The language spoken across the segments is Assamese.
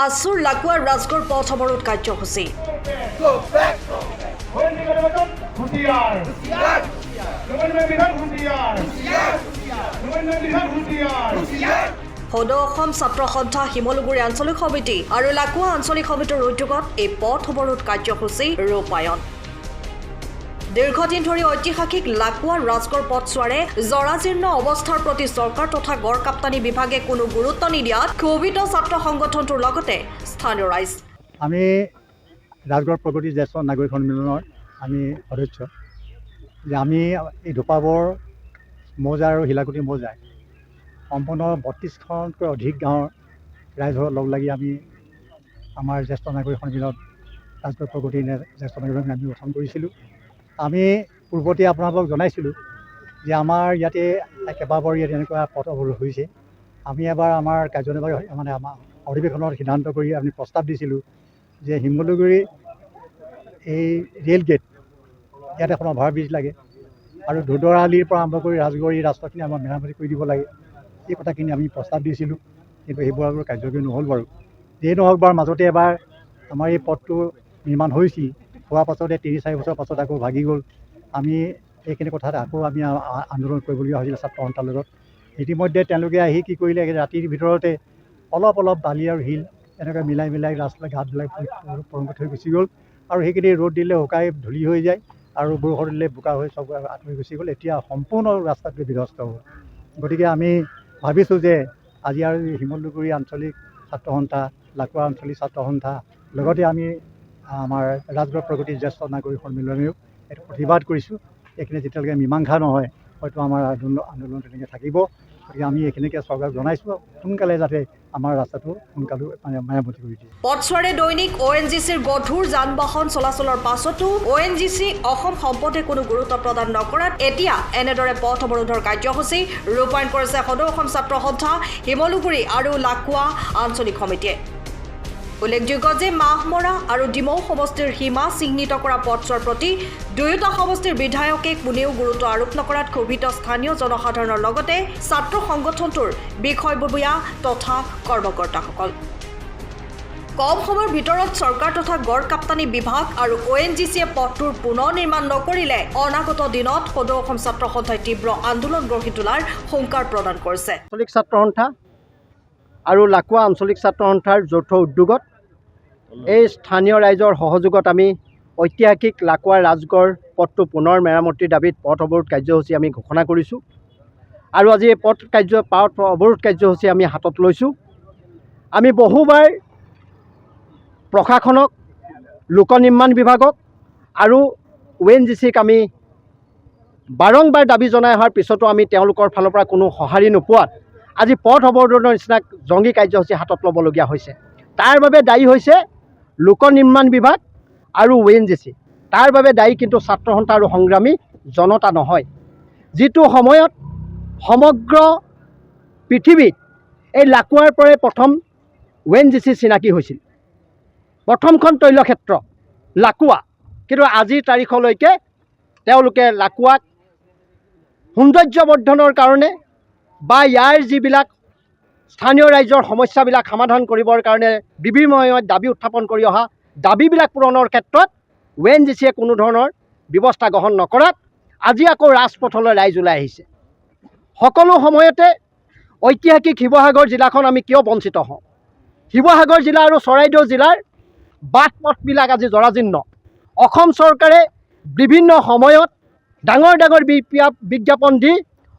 আসুৰ লাকুৱাৰ ৰাজগড় পথ অৱৰোধ কাৰ্যসূচী সদৌ অসম ছাত্ৰ সন্থা শিমলুগুৰি আঞ্চলিক সমিতি আৰু লাকুৱা আঞ্চলিক সমিতিৰ উদ্যোগত এই পথ অৱৰোধ কাৰ্যসূচী ৰূপায়ণ দীৰ্ঘদিন ধৰি ঐতিহাসিক লাকুৱা ৰাজগড় পথছোৱাৰে জৰাজীৰ্ণ অৱস্থাৰ প্ৰতি চৰকাৰ তথা গড় কাপ্তানি বিভাগে কোনো গুৰুত্ব নিদিয়াত ক্ষোভিত ছাত্ৰ সংগঠনটোৰ লগতে স্থানীয় ৰাইজ আমি ৰাজগড় প্ৰগতি জ্যেষ্ঠ নাগৰিক সন্মিলনৰ আমি সদস্য যে আমি এই ধোপাবৰ মৌজা আৰু শিলাকুটি মৌজাই সম্পূৰ্ণ ৩২খনতকৈ অধিক গাঁৱৰ ৰাইজৰ লগ লাগি আমি আমাৰ জ্যেষ্ঠ নাগৰিক সন্মিলনত ৰাজগড় প্ৰগতি জ্যেষ্ঠ নাগৰিক আমি গঠন কৰিছিলোঁ। আমি পূৰ্বতে আপোনালোকক জনাইছিলোঁ যে আমাৰ ইয়াতে কেইবাবাৰ ইয়াত এনেকুৱা পথ অৱৰোধ হৈছে। আমি এবাৰ আমাৰ কাৰ্যনিৰ্বাহী মানে আমাৰ অধিৱেশনত সিদ্ধান্ত কৰি আমি প্ৰস্তাৱ দিছিলোঁ যে শিমলুগুৰি এই ৰেল গেট ইয়াত এখন অভাৰব্ৰিজ লাগে আৰু ধুদৰালিৰ পৰা আৰম্ভ কৰি ৰাজগড় এই ৰাস্তাখিনি আমাৰ মেৰামতি কৰি দিব লাগে। এই কথাখিনি আমি প্ৰস্তাৱ দিছিলোঁ, কিন্তু সেইবোৰ আৰু কাৰ্যকৰী নহ'ল বাৰু। যিয়ে নহওক বাৰু মাজতে এবাৰ আমাৰ এই পথটো নিৰ্মাণ হৈছিল, হোৱাৰ পাছতে ৩-৪ বছৰ পাছত আকৌ ভাগি গ'ল। আমি এইখিনি কথাত আকৌ আমি আন্দোলন কৰিবলগীয়া হৈছিল ছাত্ৰ সন্থাৰ লগত। ইতিমধ্যে তেওঁলোকে আহি কি কৰিলে, ৰাতিৰ ভিতৰতে অলপ অলপ বালি আৰু শিল এনেকৈ মিলাই ৰাস্তা ঘাটবিলাক পৰংগত থৈ গুচি গ'ল আৰু সেইখিনি ৰ'দ দিলে শুকাই ধূলি হৈ যায় আৰু বৰষুণ দিলে বোকা হৈ চব আঁতৰি গুচি গ'ল। এতিয়া সম্পূৰ্ণ ৰাস্তাটো বিধ্বস্ত হ'ল। গতিকে আমি ভাবিছোঁ যে আজি আৰু শিমলুগুৰি আঞ্চলিক ছাত্ৰ সন্থা, লাকুৱা আঞ্চলিক ছাত্ৰ সন্থা লগতে আমি আমাৰ ৰাজগড় প্ৰগতি জ্যেষ্ঠ নাগৰিক সন্মিলনেও এইটো প্ৰতিবাদ কৰিছোঁ। এইখিনি যেতিয়ালৈকে মীমাংসা নহয় হয়তো আমাৰ আন্দোলন তেনেকৈ থাকিব। গতিকে আমি এইখিনিকে চৰকাৰক জনাইছোঁ সোনকালে যাতে আমাৰ ৰাস্তাটো সোনকালে মেৰামতি কৰি দিয়ে। পথছোৱাৰে দৈনিক ONGCৰ গধুৰ যান বাহন চলাচলৰ পাছতো ONGC অসম সম্পদে কোনো গুৰুত্ব প্ৰদান নকৰাত এতিয়া এনেদৰে পথ অৱৰোধৰ কাৰ্যসূচী ৰূপায়ণ কৰিছে সদৌ অসম ছাত্ৰ সন্থা শিমলুগুৰি আৰু লাকুৱা আঞ্চলিক সমিতিয়ে। উল্লেখযোগ্য যে মাহমৰা আৰু ডিমৌ সমষ্টিৰ সীমা চিহ্নিত কৰা পথছোৱাৰ প্ৰতি দুয়োটা সমষ্টিৰ বিধায়কে কোনেও গুৰুত্ব আৰোপ নকৰাত ক্ষোভিত স্থানীয় জনসাধাৰণৰ লগতে ছাত্ৰ সংগঠনটোৰ বিষয়ববীয়া তথা কৰ্মকৰ্তাসকল। কম সময়ৰ ভিতৰত চৰকাৰ তথা গড় কাপ্তানি বিভাগ আৰু ONGCয়ে পথটোৰ পুনৰ নিৰ্মাণ নকৰিলে অনাগত দিনত সদৌ অসম ছাত্ৰ সন্থাই তীব্ৰ আন্দোলন গঢ়ি তোলাৰ হুংকাৰ প্ৰদান কৰিছে। আঞ্চলিক ছাত্ৰ সন্থা আৰু লাকুৱা আঞ্চলিক ছাত্ৰ সন্থাৰ যৌথ উদ্যোগত এই স্থানীয় ৰাইজৰ সহযোগত আমি ঐতিহাসিক লাকুৱা ৰাজগড় পথটো পুনৰ মেৰামতিৰ দাবীত পথ অৱৰোধ কাৰ্যসূচী আমি ঘোষণা কৰিছোঁ আৰু আজি এই পথ অৱৰোধ কাৰ্যসূচী আমি হাতত লৈছোঁ। আমি বহুবাৰ প্ৰশাসনক, লোক নিৰ্মাণ বিভাগক আৰু ONGCক আমি বাৰংবাৰ দাবী জনাই অহাৰ পিছতো আমি তেওঁলোকৰ ফালৰ পৰা কোনো সঁহাৰি নোপোৱাত আজি পথ অৱৰোধৰ নিচিনা জংগী কাৰ্যসূচী হাতত ল'বলগীয়া হৈছে। তাৰ বাবে দায়ী হৈছে লোক নিৰ্মাণ বিভাগ আৰু ONGC। তাৰ বাবে দায়ী কিন্তু ছাত্ৰ সন্থা আৰু সংগ্ৰামী জনতা নহয়। যিটো সময়ত সমগ্ৰ পৃথিৱীত এই লাকুৱাৰ পৰাই প্ৰথম ONGC চিনাকি হৈছিল, প্ৰথমখন তৈলক্ষেত্ৰ লাকুৱা, কিন্তু আজিৰ তাৰিখলৈকে তেওঁলোকে লাকুৱাক সৌন্দৰ্যবৰ্ধনৰ কাৰণে বা ইয়াৰ যিবিলাক স্থানীয় ৰাইজৰ সমস্যাবিলাক সমাধান কৰিবৰ কাৰণে বিভিন্ন সময়ত দাবী উত্থাপন কৰি অহা দাবীবিলাক পূৰণৰ ক্ষেত্ৰত ONGCয়ে কোনো ধৰণৰ ব্যৱস্থা গ্ৰহণ নকৰাত আজি আকৌ ৰাজপথলৈ ৰাইজ ওলাই আহিছে। সকলো সময়তে ঐতিহাসিক শিৱসাগৰ জিলাখন আমি কিয় বঞ্চিত হওঁ? শিৱসাগৰ জিলা আৰু চৰাইদেউ জিলাৰ বাট পথবিলাক আজি জৰাজীৰ্ণ। অসম চৰকাৰে বিভিন্ন সময়ত ডাঙৰ ডাঙৰ বিজ্ঞাপন দি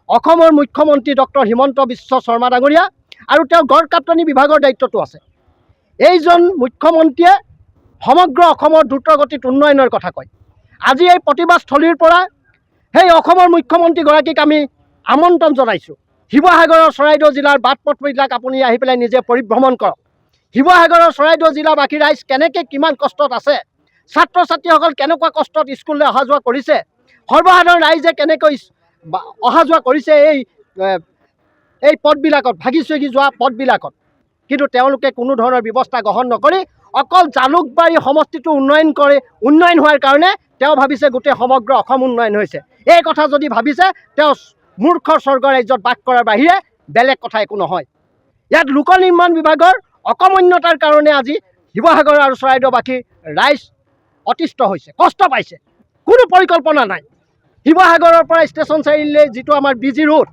অসমৰ মুখ্যমন্ত্ৰী ডক্টৰ হিমন্ত বিশ্ব শৰ্মা ডাঙৰীয়া আৰু তেওঁ গড় কাপ্তানি বিভাগৰ দায়িত্বটো আছে। এইজন মুখ্যমন্ত্ৰীয়ে সমগ্ৰ অসমৰ দ্ৰুতগতিত উন্নয়নৰ কথা কয়। আজি এই প্ৰতিবাদস্থলীৰ পৰা সেই অসমৰ মুখ্যমন্ত্ৰীগৰাকীক আমি আমন্ত্ৰণ জনাইছোঁ, শিৱসাগৰৰ চৰাইদেউ জিলাৰ বাট পথবিলাক আপুনি আহি পেলাই নিজে পৰিভ্ৰমণ কৰক। শিৱসাগৰৰ চৰাইদেউ জিলাবাসী ৰাইজ কেনেকৈ কিমান কষ্টত আছে, ছাত্ৰ ছাত্ৰীসকল কেনেকুৱা কষ্টত স্কুললৈ অহা যোৱা কৰিছে, সৰ্বসাধাৰণ ৰাইজে কেনেকৈ অহা যোৱা কৰিছে এই পথবিলাকত, ভাগি চগি যোৱা পথবিলাকত। কিন্তু তেওঁলোকে কোনো ধৰণৰ ব্যৱস্থা গ্ৰহণ নকৰি অকল জালুকবাৰী সমষ্টিটো উন্নয়ন হোৱাৰ কাৰণে তেওঁ ভাবিছে গোটেই সমগ্ৰ অসম উন্নয়ন হৈছে। এই কথা যদি ভাবিছে তেওঁ মূৰ্খৰ স্বৰ্গ ৰাজ্যত বাস কৰাৰ বাহিৰে বেলেগ কথা একো নহয়। ইয়াত লোক নিৰ্মাণ বিভাগৰ অকমন্যতাৰ কাৰণে আজি শিৱসাগৰ আৰু চৰাইদেউবাসীৰ ৰাইজ অতিষ্ঠ হৈছে, কষ্ট পাইছে, কোনো পৰিকল্পনা নাই। শিৱসাগৰৰ পৰা ষ্টেচন চাৰিআলিলৈ যিটো আমাৰ বিজি ৰোড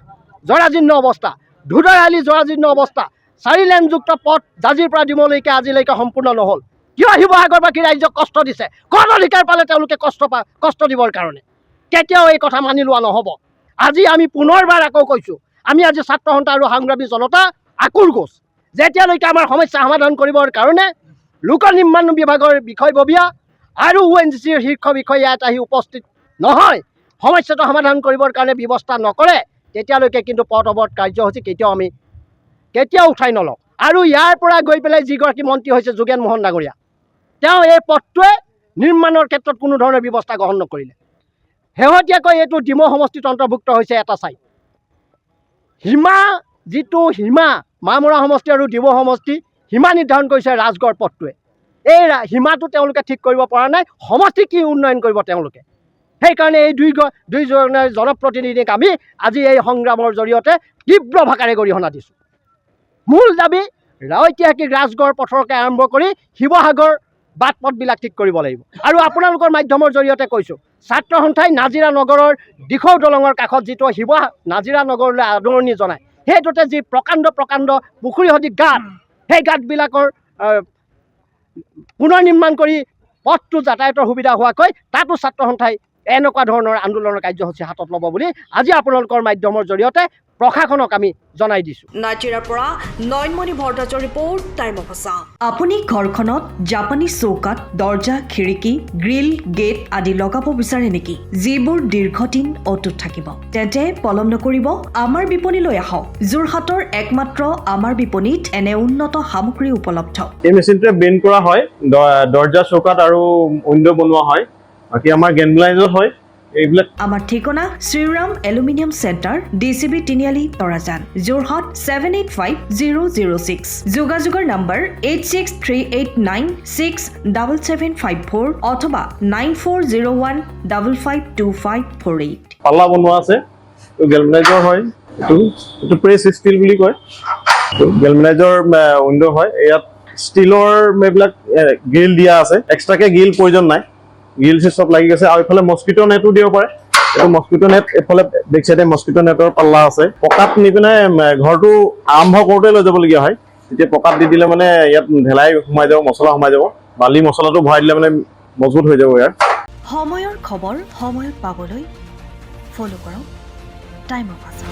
জৰাজীৰ্ণ অৱস্থা, ধুদৰালি জৰাজীৰ্ণ অৱস্থা, 4 লেনযুক্ত পথ জাজিৰ পৰা ডিমৌলৈকে আজিলৈকে সম্পূৰ্ণ নহ'ল। কিয় শিৱসাগৰবাসী ৰাইজক কষ্ট দিছে? ক'ত অধিকাৰ পালে তেওঁলোকে কষ্ট দিবৰ কাৰণে? কেতিয়াও এই কথা মানি লোৱা নহ'ব। আজি আমি পুনৰবাৰ আকৌ কৈছোঁ, আমি আজি ছাত্ৰ সন্থা আৰু সংগ্ৰামী জনতা আকুৰ গোচ, যেতিয়ালৈকে আমাৰ সমস্যা সমাধান কৰিবৰ কাৰণে লোক নিৰ্মাণ বিভাগৰ বিষয়ববীয়া আৰু ONGCৰ শীৰ্ষ বিষয়া ইয়াত আহি উপস্থিত নহয়, সমস্যাটো সমাধান কৰিবৰ কাৰণে ব্যৱস্থা নকৰে, তেতিয়ালৈকে কিন্তু পথ অৱৰোধ কাৰ্যসূচী কেতিয়াও উঠাই নলওঁ। আৰু ইয়াৰ পৰা গৈ পেলাই যিগৰাকী মন্ত্ৰী হৈছে যোগেন মোহন ডাঙৰীয়া, তেওঁ এই পথটোৱে নিৰ্মাণৰ ক্ষেত্ৰত কোনো ধৰণৰ ব্যৱস্থা গ্ৰহণ নকৰিলে। শেহতীয়াকৈ এইটো ডিমৌ সমষ্টিত অন্তৰ্ভুক্ত হৈছে এটা ছাইট। সীমা মামৰা সমষ্টি আৰু ডিমৌ সমষ্টি সীমা নিৰ্ধাৰণ কৰিছে ৰাজগড় পথটোৱে। এই সীমাটো তেওঁলোকে ঠিক কৰিব পৰা নাই, সমষ্টি কি উন্নয়ন কৰিব তেওঁলোকে? সেইকাৰণে এই দুইজনৰ জনপ্ৰতিনিধিক আমি আজি এই সংগ্ৰামৰ জৰিয়তে তীব্ৰ ভাষাৰে গৰিহণা দিছোঁ। মূল দাবী ঐতিহাসিক ৰাজগড় পথৰকে আৰম্ভ কৰি শিৱসাগৰ বাট পথবিলাক ঠিক কৰিব লাগিব। আৰু আপোনালোকৰ মাধ্যমৰ জৰিয়তে কৈছোঁ, ছাত্ৰ সন্থাই নাজিৰা নগৰৰ দিখৌ দলঙৰ কাষত যিটো নাজিৰা নগৰলৈ আদৰণি জনায়, সেইটোতে যি প্ৰকাণ্ড পুখুৰী সদৃশ গাঁত, সেই গাঁতবিলাকৰ পুনৰ নিৰ্মাণ কৰি পথটো যাতায়াতৰ সুবিধা হোৱাকৈ তাতো ছাত্ৰ সন্থাই এনেকুৱা ধৰণৰ আন্দোলনৰ কাৰ্যসূচী হাতত ল'ব বুলি আজি আপোনালোকৰ মাধ্যমৰ জৰিয়তে প্ৰশাসনক আমি জনাই দিছোঁ। নাজিৰাৰ পৰা নয়নমণি ভট্টাচাৰ্যৰ ৰিপৰ্ট, টাইম অফ আছা। আপুনি ঘৰখনত জাপানী চৌকাত, দৰ্জা, খিৰিকী, গ্ৰিল, গেট আদি লগাব বিচাৰে নেকি, যিবোৰ দীৰ্ঘদিন অটুট থাকিব? তেন্তে পলম নকৰিব, আমাৰ বিপণীলৈ আহক। যোৰহাটৰ একমাত্ৰ আমাৰ বিপণীত এনে উন্নত সামগ্ৰী উপলব্ধ। এই মেচিনটোৱে বেণ্ড কৰা হয়, দৰ্জা, চৌকাত আৰু উইণ্ডো বনোৱা হয়। বাকী আমাৰ গেনব্লাইজত হয় এইবিলাক। আমাৰ ঠিকনা শ্ৰীৰাম এলুমিনিয়াম চেণ্টাৰ, DCB তিনিআলি, তৰাজান, যোৰহাট 785006। যোগাযোগৰ নম্বৰ 8638967754 অথবা 9401552548। পাল্লা বনোৱা আছে, গেলমেনাইজৰ হয়। এইটো প্ৰেছ ষ্টীল বুলি কয়। গেলমেনাইজৰ উইণ্ডো হয়। ইয়াত ষ্টীলৰ এইবিলাক গ্ৰিল দিয়া আছে, এক্সট্ৰাকে গ্ৰিল প্ৰয়োজন নাই, গ্ৰিল চব লাগি গৈছে। আৰু এইফালে মস্কিটো নেটো দিব পাৰে, এইটো মস্কিটো নেট। এইফালে বেক চাইডে মস্কিটো নেটৰ পাল্লা আছে। পকাত নি পিনে ঘৰটো আৰম্ভ কৰোঁতে লৈ যাবলগীয়া হয়। তেতিয়া পকাত দি দিলে মানে ইয়াত ঢেলাই সোমাই যাব, মছলা সোমাই যাব। বালি মছলাটো ভৰাই দিলে মানে মজবুত হৈ যাব ইয়াৰ। সময়ৰ খবৰ সময়ত পাবলৈ ফ'ল' কৰক টাইম অফ আছা।